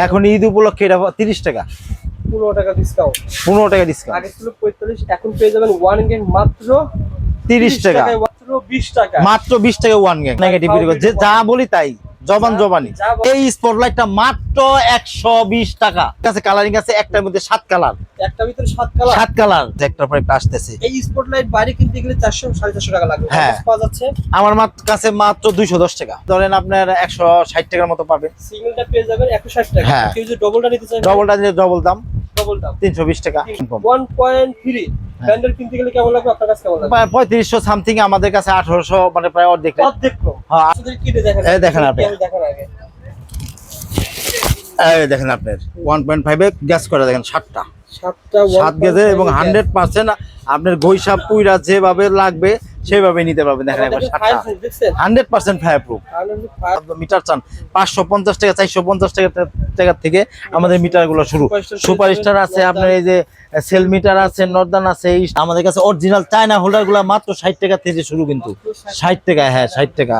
এখন ঈদ উপলক্ষে এটা 30 টাকা, 15 টাকা ডিসকাউন্ট। 15 টাকা ডিসকাউন্ট। আগে ছিল 45, এখন পেয়ে যাবেন ওয়ান গ্যাং মাত্র 30 টাকা, মাত্র 20 টাকা, মাত্র 20 টাকা ওয়ান গ্যাং। নেগেটিভ যে যা বলি তাই জবান জবানি। এই স্পটলাইটটা মাত্র 120 টাকা। কাছে কালারিং আছে, একটার মধ্যে 7 কালার, একটার ভিতরে 7 কালার। 7 কালার একটা পরে আসতেছে। এই স্পটলাইট বাইরে কিনতে গেলে 400 450 টাকা লাগবে। হ্যাঁ, পাওয়া যাচ্ছে আমার কাছে মাত্র 210 টাকা। ধরেন আপনার 160 টাকার মতো পাবেন। সিঙ্গেলটা পেয়ে যাবেন 160 টাকা। হ্যাঁ। কেউ যদি ডবলটা নিতে চায়, ডবলটা নিলে ডবল দাম, ডবল দাম 320 টাকা। 1.3 ব্র্যান্ডের কিনতে গেলে কেমন লাগবে আপনার কাছে? কেমন লাগবে? 3500 সামথিং, আমাদের কাছে 1800, মানে প্রায় অর্ধেক। অর্ধেক কম। হ্যাঁ, আপনাদের কিনে দেখেন। এই দেখেন আপনি। দেখেন আগে। এই দেখেন আপনার 1.5 এ গ্যাস করে দেখেন 7টা 7 7 গেজে এবং 100% আপনার গৈসাপ পুইরা যেভাবে লাগবে সেভাবে নিতে পারবেন। দেখেন একবার 7টা 100% ফায়ার প্রুফ। মিটার চান 550 টাকা 450 টাকা থেকে আমাদের মিটারগুলো শুরু। সুপারস্টার আছে আপনার, এই যে সেল মিটার আছে, নর্দান আছে। আমাদের কাছে অরিজিনাল চায়না হোল্ডারগুলো মাত্র 60 টাকা থেকে শুরু, কিন্তু 60 টাকা। হ্যাঁ, 60 টাকা।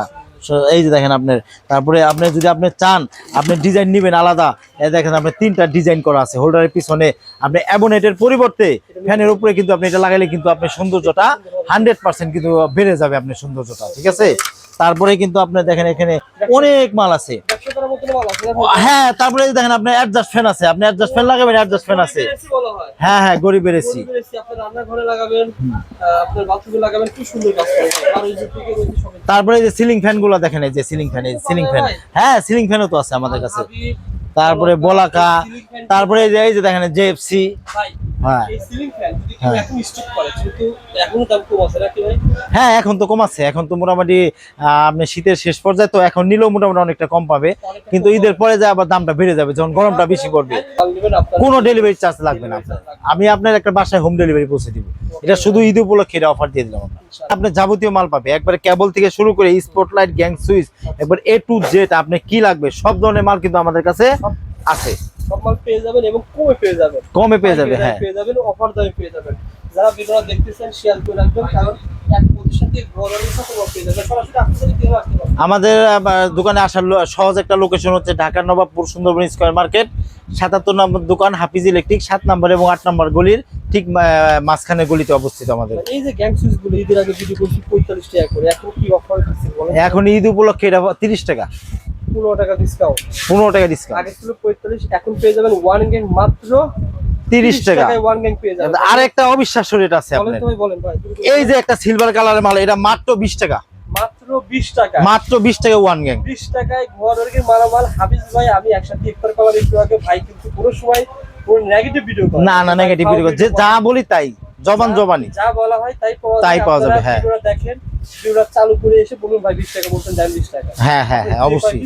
এই যে দেখেন আপনার, তারপরে আপনি যদি আপনি চান আপনি ডিজাইন নেবেন আলাদা, এই দেখেন আপনার 3টা ডিজাইন করা আছে হোল্ডারের পিছনে। আপনি অ্যাবোনেটের পরিবর্তে ফ্যানের উপরে কিন্তু আপনি এটা লাগাইলে কিন্তু আপনার সৌন্দর্যটা 100% কিন্তু বেড়ে যাবে আপনার সৌন্দর্যটা, ঠিক আছে? তারপরে কিন্তু আপনি দেখেন এখানে অনেক মাল আছে। হ্যাঁ, তারপরে দেখেন আপনার অ্যাডজাস্ট ফ্যান আছে, আপনি অ্যাডজাস্ট ফ্যান লাগাবেন, অ্যাডজাস্ট ফ্যান আছে। হ্যাঁ হ্যাঁ, গরিবের এসি আপনার রান্নাঘরে লাগাবেন, আপনার বাথরুমে লাগাবেন, খুব সুন্দর কাজ করে। আর এই যে থেকে রয়েছে সব। তারপরে এই যে সিলিং ফ্যান গুলো দেখেন, এই যে সিলিং ফ্যান, এই সিলিং ফ্যান। হ্যাঁ, সিলিং ফ্যানও তো আছে আমাদের কাছে। তারপরে বলাকা, তারপরে এই যে দেখেন জেএফসি। হ্যাঁ, এই সিলিং ফ্যান যদি কেউ এখন স্টক করে, কিন্তু এখনো দাম কম আছে নাকি ভাই? হ্যাঁ, এখন তো কম আছে। এখন তো মোটামুটি আপনি শীতের শেষ পর্যায়ে, তো এখন নিলেও মোটামুটি অনেকটা কম পাবে। কিন্তু ঈদের পরে যায় আবার দামটা বেড়ে যাবে যখন গরমটা বেশি পড়বে। কোনো ডেলিভারি চার্জ লাগবে না আপনার। আমি আপনার একটা বাসায় হোম ডেলিভারি পৌঁছে দিব। এটা শুধু ঈদ উপলক্ষে এটা অফার দিয়ে দিলাম। আপনার যাবতীয় মাল পাবে, একবারে কেবল থেকে শুরু করে স্পটলাইট, গ্যাং সুইচ, একবার A to Z আপনি কি লাগবে সব ধরনের মাল কিন্তু আমাদের কাছে আছে। সব মাল পেয়ে যাবেন এবং কমে পেয়ে যাবেন। কমে পেয়ে যাবে। হ্যাঁ, পেয়ে যাবেন, অফার দামে পেয়ে যাবেন। যারা ভিডিওটা দেখতেছেন শেয়ার করে রাখবেন, কারণ এক প্রতিষ্ঠান থেকে ঘরের সাথে পেয়ে যাবেন। সরাসরি আপনাদের কি আসতে পারবেন। আমাদের দোকানে আসার সহজ একটা লোকেশন হচ্ছে ঢাকার নবাবপুর সুন্দরবন স্কয়ার মার্কেট, 77 নম্বর দোকান, হাফিজ ইলেকট্রিক, 7 নম্বর এবং 8 নম্বর গলির ঠিক মাঝখানে গলিতে অবস্থিত আমাদের। এই যে গ্যাং সুইচ গুলো ঈদের আগে যদি বলছি 45 টাকা করে, এখন কি অফার দিচ্ছেন বলেন? এখন ঈদ উপলক্ষে এটা 30 টাকা, 15 টাকা ডিসকাউন্ট। 15 টাকা ডিসকাউন্ট। আগে ছিল 45, এখন পেয়ে যাবেন ওয়ান গ্যাং মাত্র 30 টাকা। ওয়ান গ্যাং পেয়ে যাবেন। আর একটা অবিশ্বাস্য রেট আছে আপনার। বলেন ভাই। এই যে একটা সিলভার কালারের মাল, এটা মাত্র 20 টাকা, মাত্র 20 টাকা, মাত্র 20 টাকা ওয়ান গ্যাং। 20 টাকায় ঘরের মালামাল। হাফিজ ভাই, আমি একসাথে ইফতার করার একটু আগে ভাই কিন্তু পুরো সময় পুরো নেগেটিভ ভিডিও করে না না, নেগেটিভ ভিডিও যে যা বলি তাই জবান জবানি, যা বলা হয় তাই পাওয়া যাবে। হ্যাঁ, ভিডিওটা দেখেন, ভিডিওটা চালু করে এসে বলুন ভাই 20 টাকা বলছেন, দাম 20 টাকা। হ্যাঁ হ্যাঁ হ্যাঁ, অবশ্যই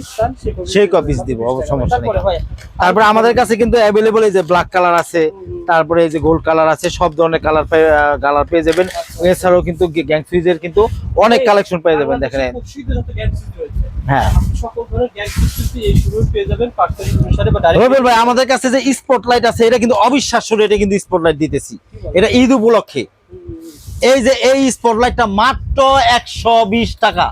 সেই কপিস দিব, সমস্যা নেই। ভাই তারপরে আমাদের কাছে কিন্তু অ্যাভেলেবল এই যে ব্ল্যাক কালার আছে, তারপরে এই যে গোল্ড কালার আছে, সব ধরনের কালার পেয়ে যাবেন। এছাড়াও কিন্তু গ্যাং সুইচের কিন্তু অনেক কালেকশন পেয়ে যাবেন। দেখেন, হ্যাঁ, সকল ধরনের গ্যাং সুইচ এই শুরু পেয়ে যাবেন পার্সেল অনুসারে বা ডাইরেক্ট। রবিল ভাই, আমাদের কাছে যে স্পটলাইট আছে, এটা কিন্তু অবিশ্বাস্য রেটে কিন্তু স্পটলাইট দিতেছি, এটা ঈদ উপলক্ষে। এই যে এই স্পটলাইটটা মাত্র 120 টাকা।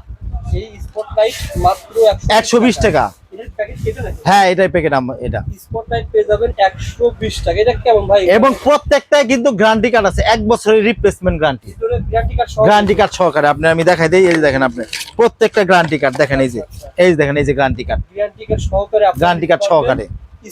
এই স্পটলাইট মাত্র 120 টাকা। এর প্যাকেট কেটে নাকি? হ্যাঁ, এটাই প্যাকেট এটা। স্পটলাইট পেয়ে যাবেন 120 টাকা। এটা কেমন ভাই? এবং প্রত্যেকটাই কিন্তু গ্যারান্টি কার্ড আছে, 1 বছরের রিপ্লেসমেন্ট গ্যারান্টি। গ্যারান্টি কার্ড সহকারে আপনি, আমি দেখাই দেই। এই যে দেখেন আপনি প্রত্যেকটা গ্যারান্টি কার্ড দেখেন, এই যে দেখেন, এই যে গ্যারান্টি কার্ড, গ্যারান্টি কার্ড সহকারে আপনি গ্যারান্টি কার্ড সহকারে।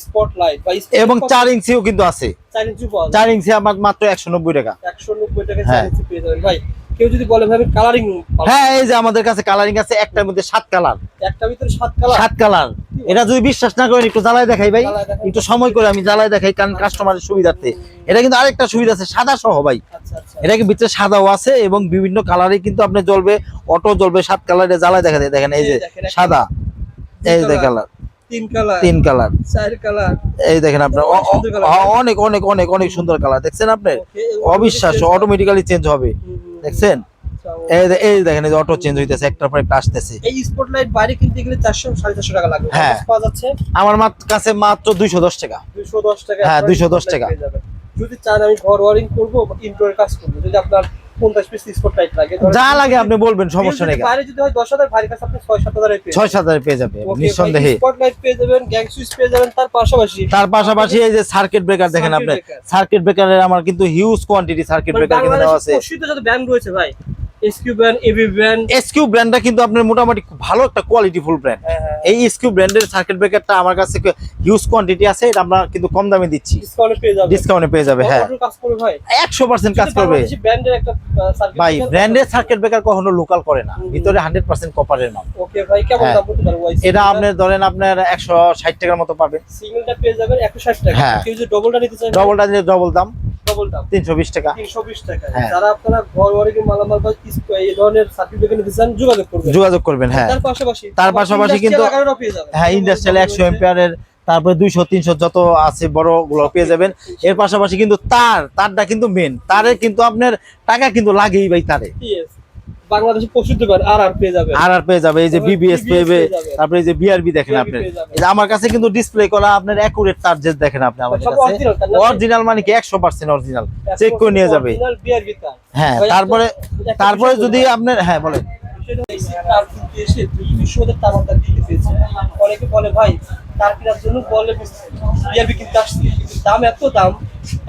স্পটলাইট বা এবং 4 ইঞ্চিও কিন্তু আছে। 4 ইঞ্চি পাওয়া যায়। 4 ইঞ্চি আমার মাত্র 190 টাকা। 190 টাকা 4 ইঞ্চি পেয়ে যাবেন ভাই। কেউ যদি বলে ভাই কালারিং, হ্যাঁ, এই যে আমাদের কাছে কালারিং আছে, একটার মধ্যে 7 কালার, একটার ভিতরে 7 কালার। 7 কালার। এটা যদি বিশ্বাস না করেন একটু জ্বালায় দেখাই ভাই, একটু সময় করে আমি জ্বালায় দেখাই, কারণ কাস্টমারের সুবিধার্থে। এটা কিন্তু আরেকটা সুবিধা আছে, সাদা সহ ভাই। আচ্ছা আচ্ছা, এটা কি ভিতরে সাদাও আছে এবং বিভিন্ন কালারে কিন্তু আপনি জ্বলবে, অটো জ্বলবে। 7 কালারে জ্বালায় দেখা যায়। দেখেন, এই যে সাদা, এই যে কালার, 3 কালার, 3 কালার, 4 কালার। এই দেখেন আপনার অনেক অনেক অনেক অনেক সুন্দর কালার। দেখছেন আপনি, অবিশ্বাস্য, অটোমেটিক্যালি চেঞ্জ হবে। দেখছেন, এই দেখেন, এই যে অটো চেঞ্জ হইতেছে, একটার পর একটা আসতেছে। এই স্পটলাইট বাইরে কিনতে গেলে 400 450 টাকা লাগবে। হ্যাঁ, পাওয়া যাচ্ছে আমার কাছে মাত্র 210 টাকা। 210 টাকা। হ্যাঁ, 210 টাকা। যদি চান আমি ঘর ওয়ারিং করব, ইনডোর কাজ করব, যদি আপনার 50 পিস স্পটলাইট লাগে, যা লাগে আপনি বলবেন, সমস্যা নেই। বাইরে যদি হয় 10,000, ভাইয়ের কাছে আপনি 6-7,000 এ পেয়ে 6-7 পেয়ে যাবে নিঃসন্দেহে। স্পটলাইট পেয়ে যাবেন, গ্যাং সুইচ পেয়ে যাবেন। তার পাশাপাশি এই যে সার্কিট ব্রেকার দেখেন আপনি, সার্কিট ব্রেকারের আমার কিন্তু হিউজ কোয়ান্টিটি সার্কিট ব্রেকার কিন্তু দেওয়া আছে। প্রসিদ্ধ যত ব্র্যান্ড রয়েছে ভাই, SQ brand, AB brand. SQ ব্র্যান্ডটা কিন্তু আপনার মোটামুটি খুব ভালো একটা কোয়ালিটিফুল ব্র্যান্ড। এই এসকিউ ব্র্যান্ডের সার্কিট ব্রেকারটা আমার কাছে হিউজ কোয়ান্টিটি আছে, এটা আমরা কিন্তু কম দামে দিচ্ছি, ডিসকাউন্টে পেয়ে যাবে। হ্যাঁ, কাজ করবে ভাই, 100% কাজ করবে ব্র্যান্ডের একটা সার্কিট ভাই। ব্র্যান্ডের সার্কিট ব্রেকার কখনো লোকাল করে না, ভিতরে 100% কপারের মাল। ওকে ভাই, কেমন দাম পড়তে পারে ভাই? এটা আপনি ধরেন আপনার 160 টাকার মতো পাবেন। সিঙ্গেলটা পেয়ে যাবেন 160 টাকা। হ্যাঁ। কেউ যদি ডবলটা নিতে চান, ডবলটা নিলে ডবল দাম, ডবল দাম 320 টাকা। 320 টাকা। হ্যাঁ। যারা আপনারা ঘর ওয়ারিং মালামাল বা এই ধরনের সার্কিট ব্রেকার নিতে চান, যোগাযোগ করবেন। হ্যাঁ, তার পাশাপাশি কিন্তু পেয়ে যাবেন। হ্যাঁ, ইন্ডাস্ট্রিয়াল 100 এম্পিয়ারের, তারপরে 200-300 যত আছে বড় গুলো পেয়ে যাবেন। এর পাশাপাশি কিন্তু তারটা কিন্তু মেন, তারের কিন্তু আপনার টাকা কিন্তু লাগেই ভাই তারে। বাংলাদেশে প্রসিদ্ধ ব্র্যান্ড আর পেয়ে যাবে, পেয়ে যাবে। এই যে বিবিএস পেয়ে, তারপরে এই যে বিআরবি দেখেন আপনি। এই যে আমার কাছে কিন্তু ডিসপ্লে করা আপনার অ্যাকুরেট চার্জেস দেখেন আপনি আমাদের কাছে, অরিজিনাল মানে কি 100% অরিজিনাল, চেক করে নিয়ে যাবে। হ্যাঁ, তারপরে যদি আপনার, হ্যাঁ বলেন, অনেকে বলে ভাই তার কেনার জন্য বলে বিআরবি কিনতে আসছি, দাম এত দাম,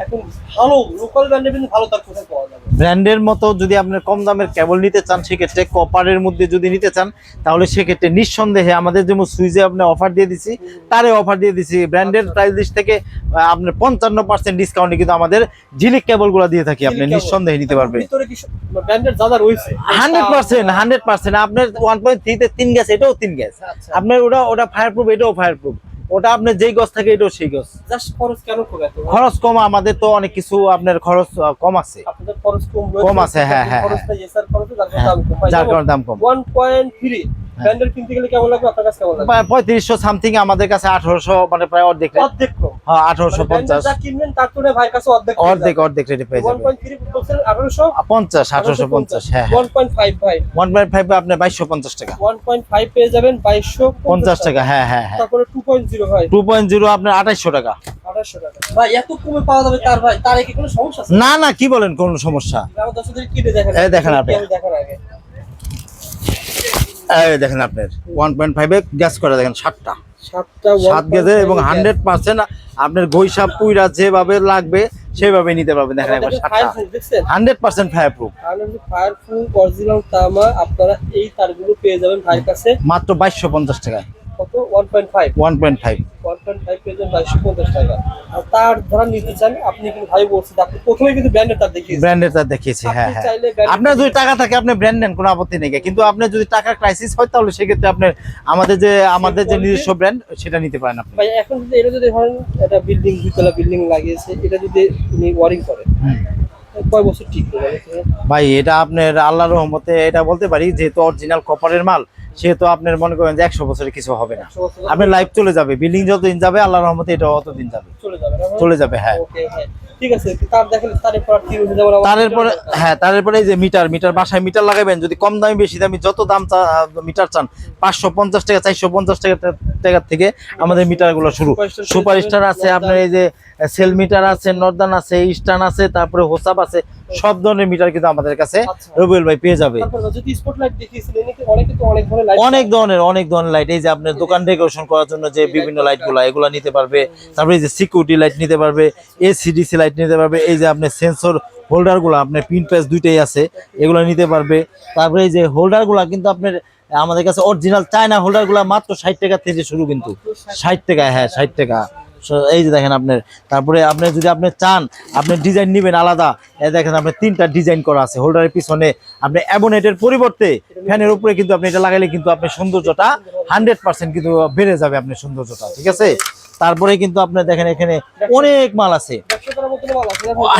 এখন ভালো লোকাল ব্র্যান্ডের কিন্তু ভালো তার কোথায় পাওয়া যাবে? ব্র্যান্ডের মতো যদি আপনার কম দামের কেবল নিতে চান, সেক্ষেত্রে কপারের মধ্যে যদি নিতে চান, তাহলে সেক্ষেত্রে নিঃসন্দেহে আমাদের যেমন সুইচে আপনি অফার দিয়ে দিছি, তারে অফার দিয়ে দিছি। ব্র্যান্ডের প্রাইস লিস্ট থেকে আপনার 55% ডিসকাউন্টে কিন্তু আমাদের ঝিলিক কেবলগুলো দিয়ে থাকি, আপনি নিঃসন্দেহে নিতে পারবেন। ভিতরে কি ব্র্যান্ডের জাদা রয়েছে? 100% আপনার 1.3 তে 3 গ্যাস, এটাও 3 গ্যাস। আপনার ওটা ফায়ারপ্রুফ, এটাও ফায়ারপ্রুফ। ওটা আপনার যেই গছ থাকে এটাও সেই গছ। জাস্ট খরচ কেন কম? খরচ কম, আমাদের তো অনেক কিছু আপনার খরচ কম আছে। আপনাদের খরচ কম আছে। হ্যাঁ, খরচটা এসআর খরচ, যার কারণে দাম কম। 1.3 ব্র্যান্ডের কিনতে গেলে কেমন লাগবে আপনার কাছে? কেমন লাগবে? 3500 সামথিং, আমাদের কাছে 1800, মানে প্রায় অর্ধেক কম। হ্যাঁ, 1850 যা কিনবেন তার তুলনায় ভাইয়ের কাছে অর্ধেক রেটে পেয়ে যাবেন। 1.3 বলছেন 1850। হ্যাঁ। 1.5 ভাই, 1.5 আপনি 2250 টাকা। 1.5 পেয়ে যাবেন 2250 টাকা। হ্যাঁ। তারপরে 2.0 ভাই, 2.0 আপনার 2800 টাকা। 2800 টাকা। ভাই এত কমে পাওয়া যাবে তার ভাই, তার কি কোনো সমস্যা আছে? না, কি বলেন, কোনো সমস্যা? আমার দর্শকদের কিনে দেখেন, এই দেখেন আপনি, দেখার আগে এই দেখেন আপনার 1.5 এ গ্যাস করে দেখেন 7 গেজে, এবং 100% আপনার গৈসাপ পুইরা যেভাবে লাগবে সেভাবে নিতে পারবেন। দেখেন একবার 100% ফায়ার প্রুফ, অরিজিনাল তামা। আপনারা এই তারগুলো পেয়ে যাবেন ভাইয়ের কাছে মাত্র 2250 টাকায়। কত? 1.5 পেয়ে যাবেন 2250 টাকা। আর তার যারা নিতে চান, আপনি কিন্তু ভাই বলছেন আপনি প্রথমে কিন্তু ব্র্যান্ডের তার দেখিয়েছি। হ্যাঁ, আপনার যদি টাকা থাকে আপনি ব্র্যান্ড নেন, কোনো আপত্তি নেই, কিন্তু আপনার যদি টাকার ক্রাইসিস হয় তাহলে সেক্ষেত্রে আপনার আমাদের যে নিজস্ব ব্র্যান্ড সেটা নিতে পারেন আপনি। ভাই এখন যদি এটা যদি ধরেন একটা বিল্ডিং, দুতলা বিল্ডিং লাগিয়েছে, এটা যদি উনি ওয়ারিং করে, কয় বছর ঠিক হবে ভাই? এটা আপনার আল্লাহর রহমতে এটা বলতে পারি, যেহেতু অরিজিনাল কপারের মাল, সেহেতু আপনার মনে করেন যে 100 বছরে কিছু হবে না, আপনার লাইফ চলে যাবে। বিল্ডিং যতদিন যাবে আল্লাহর রহমতে এটা অতদিন যাবে, চলে যাবে। হ্যাঁ, ঠিক আছে। তার দেখেন তারপরে এই যে মিটার, বাসায় মিটার লাগাবেন, যদি কম দামি বেশি দামি যত দাম মিটার চান, 550 টাকা 450 টাকা থেকে আমাদের মিটার গুলো শুরু। সুপারস্টার আছে আপনার, এই যে সেল মিটার আছে, নর্দান আছে, ইস্টার্ন আছে, তারপরে হোসাপ আছে, সব ধরনের মিটার কিন্তু আমাদের কাছে রবিউল ভাই পেয়ে যাবে। অনেক ধরনের লাইট, এই যে আপনার দোকান ডেকোরেশন করার জন্য যে বিভিন্ন লাইট গুলা, এগুলা নিতে পারবে। তারপরে এই যে সিকিউরিটি লাইট নিতে পারবে, এসিডিসি লাইট নিতে পারবে, এই যে আপনার সেন্সর হোল্ডার গুলা, আপনার পিন প্যাচ দুইটাই আছে, এগুলো নিতে পারবে। তারপরে এই যে হোল্ডার গুলা কিন্তু আপনার আমাদের কাছে অরিজিনাল চায়না হোল্ডার গুলা মাত্র 60 টাকা থেকে শুরু, কিন্তু 60 টাকা। হ্যাঁ, 60 টাকা। এই যে দেখেন আপনার, তারপরে আপনি যদি আপনি চান আপনি ডিজাইন নেবেন আলাদা, এই দেখেন আপনার 3টা ডিজাইন করা আছে হোল্ডারের পিছনে। আপনি অ্যাবোনেটের পরিবর্তে ফ্যানের উপরে কিন্তু আপনি এটা লাগাইলে কিন্তু আপনার সৌন্দর্যটা 100% কিন্তু বেড়ে যাবে, আপনার সৌন্দর্যটা। ঠিক আছে, তারপরে কিন্তু আপনি দেখেন এখানে অনেক মাল আছে।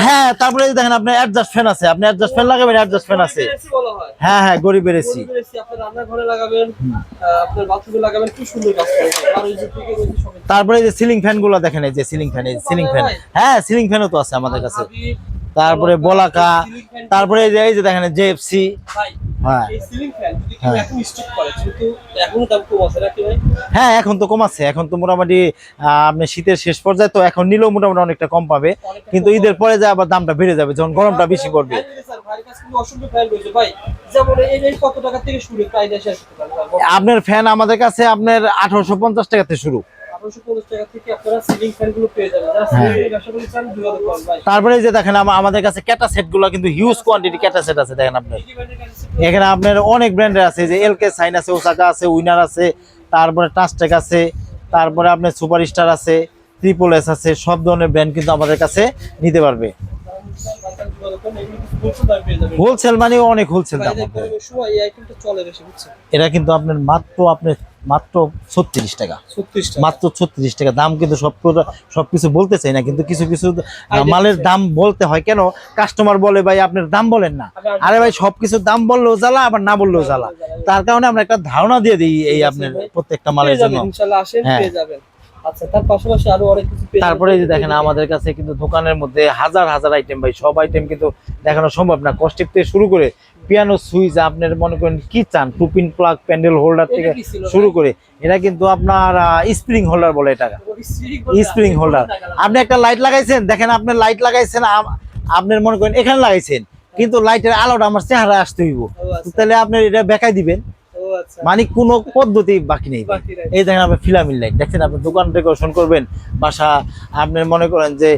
হ্যাঁ, তারপরে দেখেন আপনার অ্যাডজাস্ট ফ্যান আছে, আপনি অ্যাডজাস্ট ফ্যান লাগাবেন, অ্যাডজাস্ট ফ্যান আছে। হ্যাঁ, গরিবের এসি তারপরে এই যে সিলিং ফ্যান গুলো দেখেন, এই যে সিলিং ফ্যান, হ্যাঁ, সিলিং ফ্যানও তো আছে আমাদের কাছে। তারপরে বলাকা, তারপরে এই যে দেখেন জেএফসি। হ্যাঁ, এখন তো কম আছে, এখন তো মোটামুটি আপনি শীতের শেষ পর্যায়ে, তো এখন নিলেও মোটামুটি অনেকটা কম পাবে, কিন্তু ঈদের পরে যে আবার দামটা বেড়ে যাবে যখন গরমটা বেশি পড়বে। ভাইয়ের কাছে কিন্তু অসংখ্য ফ্যান রয়েছে ভাই, যেমন এই কত টাকা থেকে শুরু প্রাইস শেষ করতে পারবেন? আপনার ফ্যান আমাদের কাছে আপনার 1850 টাকা থেকে শুরু। 1850 টাকা থেকে আপনারা সিলিং ফ্যান গুলো পেয়ে যাবেন। যারা হ্যাঁ। সিলিং ব্যবসা করতে চান যোগাযোগ করুন ভাই। তারপরে এই যে দেখেন আমাদের কাছে ক্যাটা সেট গুলো কিন্তু হিউজ কোয়ান্টিটি ক্যাটা সেট আছে দেখেন আপনি। কি ব্র্যান্ডের কাছে এখানে আপনার অনেক ব্র্যান্ডের আছে, যে এলকে সাইন আছে, ওসাকা আছে, উইনার আছে, তারপরে টাস্টেক আছে, তারপরে আপনার সুপারস্টার আছে, ট্রিপল এস আছে, সব ধরনের ব্র্যান্ড কিন্তু আমাদের কাছে নিতে পারবে। যোগাযোগ করুন, এগুলো কিন্তু হোলসেল দামে পেয়ে যাবেন। হোলসেল মানে অনেক হোলসেল দাম। ভাই গরমের সময় এই আইটেমটা চলে বেশি বুঝছেন। এটা কিন্তু আপনার মাত্র 36 টাকা, 36 টাকা। মাত্র 36 টাকা দাম। কিন্তু সবকিছু বলতে চাই না, কিন্তু কিছু কিছু আইডিয়া মালের আছে। দাম বলতে হয়। কেন কাস্টমার বলে ভাই আপনার দাম বলেন না, আরে ভাই সবকিছুর দাম বললেও জ্বালা, আবার না বললেও জ্বালা। তার কারণে আমরা একটা ধারণা দিয়ে দিই এই আপনার প্রত্যেকটা মালের পেয়ে জন্য। যাবেন ইনশাআল্লাহ, আসেন হ্যাঁ। পেয়ে যাবেন। আচ্ছা, তার পাশাপাশি আরো অনেক কিছু পেয়ে তারপরে এই যে যাবেন। দেখেন আমাদের কাছে কিন্তু দোকানের মধ্যে হাজার হাজার আইটেম, ভাই সব আইটেম কিন্তু দেখানো সম্ভব না। কস্টিপ থেকে শুরু করে পিয়ানো সুইচ, আপনার মনে করেন কি চান, টুপিন প্লাগ, প্যান্ডেল হোল্ডার এটা থেকে কি ছিল শুরু ভাই? করে এটা কিন্তু আপনার স্প্রিং হোল্ডার বলে এটা, স্প্রিং হোল্ডার। আপনি একটা লাইট লাগাইছেন, দেখেন আপনার লাইট লাগাইছেন, আপনার মনে করেন এখানে লাগাইছেন, কিন্তু লাইটের আলোটা আমার চেহারা আসতে হইব, তো তাহলে আপনি এটা বেকাই দিবেন, ও আচ্ছা। মানে কোনো পদ্ধতি বাকি নেই। বাকি নাই। এই দেখেন আপনি ফিলামিল লাইট দেখছেন, আপনি দোকান ডেকোরেশন করবেন, বাসা আপনার মনে করেন যে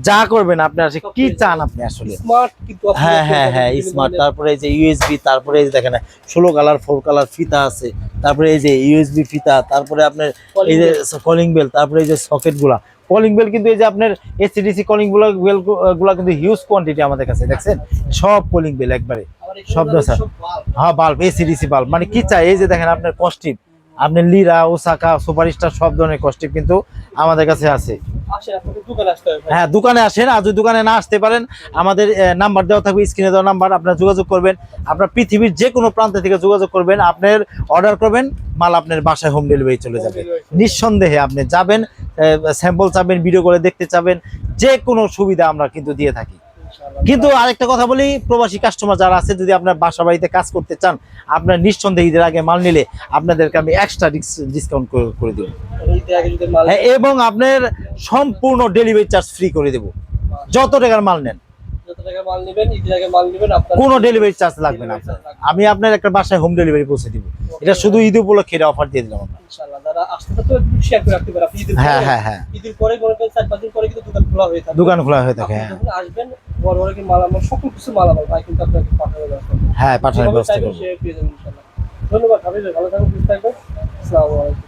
যা করবেন আপনি আসলে কি চান আপনি আসলে। স্মার্ট কিন্তু আপনি হ্যাঁ পেয়ে হ্যাঁ যাবেন হ্যাঁ বিভিন্ন স্মার্ট। ধরনের। তারপরে এই যে ইউএসবি, তারপরে এই যে দেখেন 16 কালার 4 কালার ফিতা আছে, তারপরে এই যে ইউএসবি ফিতা, তারপরে আপনার এই যে কলিং বেল, তারপরে এই যে সকেট গুলা, কলিং বেল কিন্তু এই যে আপনার এসটিডিসি কলিং গুলা কিন্তু হিউজ কোয়ান্টিটি আমাদের কাছে দেখছেন, সব কলিং বেল একবারে আবার এখানে শব্দ যাদের স্যার। সব বাল্ব। হ্যাঁ বাল্ব, এসিডিসি বাল্ব, মানে কি চাই। এই যে দেখেন আপনার কস্টিপ, আপনার লিরা, ওসাকা, সুপারস্টার সব ধরনের কস্টিপ কিন্তু আমাদের কাছে আছে। আসেন, আপনাদের দোকানে আসতে হবে ভাই। হ্যাঁ দোকানে আসেন, আর যদি দোকানে না আসতে পারেন আমাদের নাম্বার দেওয়া থাকবে, স্ক্রিনে দেওয়া নাম্বার, আপনারা যোগাযোগ করবেন। আপনার পৃথিবীর যে কোনো প্রান্ত থেকে যোগাযোগ করবেন, আপনার অর্ডার করবেন, মাল আপনার বাসায় হোম ডেলিভারি চলে যাবে। নিঃসন্দেহে আপনি যাবেন, স্যাম্পল চাবেন, ভিডিও করে দেখতে চাবেন, যে কোনো সুবিধা আমরা কিন্তু দিয়ে থাকি। ইনশাআল্লাহ। কিন্তু আরেকটা কথা বলি, প্রবাসী কাস্টমার যারা আছে, যদি আপনার বাসা বাড়িতে কাজ করতে চান, আপনার নিঃসন্দেহে ঈদের আগে মাল নিলে আপনাদেরকে আমি এক্সট্রা ডিসকাউন্ট করে দেবো। ঈদের আগে যদি মাল হ্যাঁ, এবং আপনার সম্পূর্ণ ডেলিভারি চার্জ ফ্রি করে দেবো। যত টাকার মাল নেন, যত টাকা মাল নেবেন, ঈদের আগে মাল নেবেন, আপনার কোনো ডেলিভারি চার্জ লাগবে না আপনার। আমি আপনার একটা বাসায় হোম ডেলিভারি পৌঁছে দিব। এটা শুধু ঈদ উপলক্ষে এটা অফার দিয়ে দিলাম আমরা। ইনশাআল্লাহ যারা আসতে চান একটু শেয়ার করে রাখতে পারেন। আপনি ঈদের হ্যাঁ পরে- হ্যাঁ হ্যাঁ ঈদের পরে মনে করেন 4-5 দিন পরে কিন্তু দোকান খোলা হয়ে থাকে। দোকান খোলা হয়ে থাকে। আপনি হ্যাঁ যখন আসবেন বড় বড় কি মালামাল সকল কিছু মালামাল ভাই কিন্তু আপনাকে পাঠানোর ব্যবস্থা করবে। হ্যাঁ পাঠানোর যেভাবে ব্যবস্থা চাইবেন করবো। সেভাবে পেয়ে যাবেন ইনশাআল্লাহ। ধন্যবাদ হাবিব ভাই, ভালো থাকুন, সুস্থ থাকবেন। আসসালামু আলাইকুম।